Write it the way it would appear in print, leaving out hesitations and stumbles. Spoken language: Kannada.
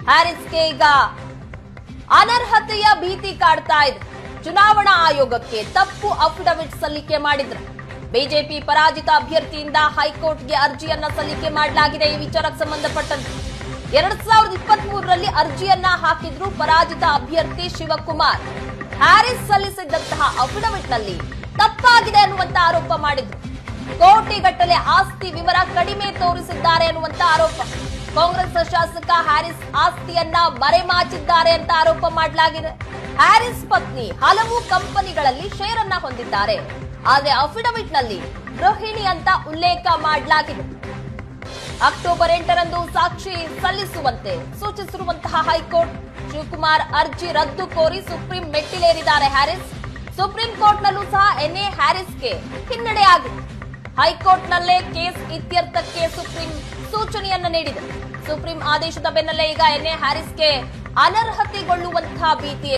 ಹ್ಯಾರಿಸ್ಗೆ ಈಗ ಅನರ್ಹತೆಯ ಭೀತಿ ಕಾಡ್ತಾ ಇದೆ. ಚುನಾವಣಾ ಆಯೋಗಕ್ಕೆ ತಪ್ಪು ಅಫಿಡವಿಟ್ ಸಲ್ಲಿಕೆ ಮಾಡಿದ್ರು. ಬಿಜೆಪಿ ಪರಾಜಿತ ಅಭ್ಯರ್ಥಿಯಿಂದ ಹೈಕೋರ್ಟ್ಗೆ ಅರ್ಜಿಯನ್ನ ಸಲ್ಲಿಕೆ ಮಾಡಲಾಗಿದೆ. ಈ ವಿಚಾರಕ್ಕೆ ಸಂಬಂಧಪಟ್ಟಂತೆ 2023ರಲ್ಲಿ ಅರ್ಜಿಯನ್ನ ಹಾಕಿದ್ರು ಪರಾಜಿತ ಅಭ್ಯರ್ಥಿ ಶಿವಕುಮಾರ್. ಹ್ಯಾರಿಸ್ ಸಲ್ಲಿಸಿದ್ದಂತಹ ಅಫಿಡವಿಟ್ ನಲ್ಲಿ ತಪ್ಪಾಗಿದೆ ಅನ್ನುವಂತ ಆರೋಪ ಮಾಡಿದ್ರು. ಕೋಟಿಗಟ್ಟಲೆ ಆಸ್ತಿ ವಿವರ ಕಡಿಮೆ ತೋರಿಸಿದ್ದಾರೆ ಅನ್ನುವಂತ ಆರೋಪ. ಕಾಂಗ್ರೆಸ್ ಶಾಸಕ ಹ್ಯಾರಿಸ್ ಆಸ್ತಿಯನ್ನ ಮರೆಮಾಚಿದ್ದಾರೆ ಅಂತ ಆರೋಪ ಮಾಡಲಾಗಿದೆ. ಹ್ಯಾರಿಸ್ ಪತ್ನಿ ಹಲವು ಕಂಪನಿಗಳಲ್ಲಿ ಶೇರ್ ಅನ್ನ ಹೊಂದಿದ್ದಾರೆ. ಆದರೆ ಅಫಿಡವಿಟ್ ನಲ್ಲಿ ಗೃಹಿಣಿ ಅಂತ ಉಲ್ಲೇಖ ಮಾಡಲಾಗಿದೆ. ಅಕ್ಟೋಬರ್ 8ರಂದು ಸಾಕ್ಷಿ ಸಲ್ಲಿಸುವಂತೆ ಸೂಚಿಸಿರುವಂತಹ ಹೈಕೋರ್ಟ್ ಶಿವಕುಮಾರ್ ಅರ್ಜಿ ರದ್ದು ಕೋರಿ ಸುಪ್ರೀಂ ಮೆಟ್ಟಿಲೇರಿದ್ದಾರೆ ಹ್ಯಾರಿಸ್. ಸುಪ್ರೀಂ ಕೋರ್ಟ್ನಲ್ಲೂ ಸಹ ಎನ್ಎ ಹ್ಯಾರಿಸ್ಗೆ ಹಿನ್ನಡೆಯಾಗಿದೆ. ಹೈಕೋರ್ಟ್ನಲ್ಲೇ ಕೇಸ್ ಇತ್ಯರ್ಥಕ್ಕೆ ಸುಪ್ರೀಂ ಸೂಚನೆಯನ್ನ ನೀಡಿದೆ. ಸುಪ್ರೀಂ ಆದೇಶದ ಬೆನ್ನಲ್ಲೇ ಈಗ ಎನ್ಎ ಹ್ಯಾರಿಸ್ಗೆ ಅನರ್ಹತೆಗೊಳ್ಳುವಂತಹ ಭೀತಿ